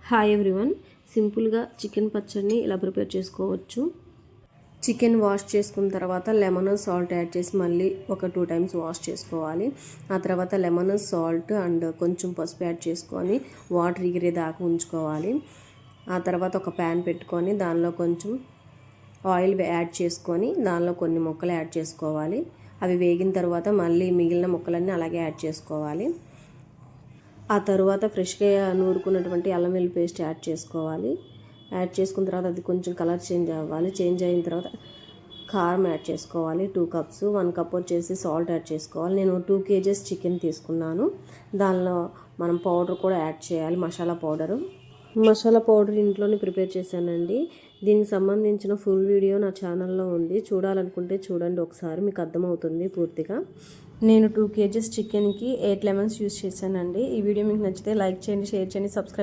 Hi everyone, సింపుల్గా chicken పచ్చడిని ఇలా ప్రిపేర్ చేసుకోవచ్చు. చికెన్ వాష్ చేసుకున్న తర్వాత లెమన్ సాల్ట్ యాడ్ చేసి మళ్ళీ ఒక 2 టైమ్స్ వాష్ చేసుకోవాలి. ఆ తర్వాత లెమన్ సాల్ట్ అండ్ కొంచెం పసుపు యాడ్ చేసుకొని వాటర్ ఎగిరేదాకా ఉంచుకోవాలి. ఆ తర్వాత ఒక ప్యాన్ పెట్టుకొని దానిలో కొంచెం ఆయిల్ యాడ్ చేసుకొని దానిలో కొన్ని ముక్కలు యాడ్ చేసుకోవాలి. అవి వేగిన తర్వాత మళ్ళీ మిగిలిన ముక్కలన్నీ అలాగే యాడ్ చేసుకోవాలి. ఆ తర్వాత ఫ్రెష్గా నూరుకున్నటువంటి అల్లం వెల్లుల్లి పేస్ట్ యాడ్ చేసుకోవాలి. యాడ్ చేసుకున్న తర్వాత అది కొంచెం కలర్ చేంజ్ అవ్వాలి. చేంజ్ అయిన తర్వాత కారం యాడ్ చేసుకోవాలి. 2 కప్స్, 1 కప్ వచ్చేసి సాల్ట్ యాడ్ చేసుకోవాలి. నేను 2 kgs చికెన్ తీసుకున్నాను. దానిలో మనం పౌడర్ కూడా యాడ్ చేయాలి. మసాలా పౌడర్ ఇంట్లోనే ప్రిపేర్ చేశానండి. దీనికి సంబంధించిన ఫుల్ వీడియో నా ఛానల్లో ఉంది. చూడాలనుకుంటే చూడండి ఒకసారి, మీకు అర్థమవుతుంది పూర్తిగా. నేను 2 kgs చికెన్కి 8 లెమన్స్ యూస్ చేశానండి. ఈ వీడియో మీకు నచ్చితే లైక్ చేయండి, షేర్ చేయండి, సబ్స్క్రైబ్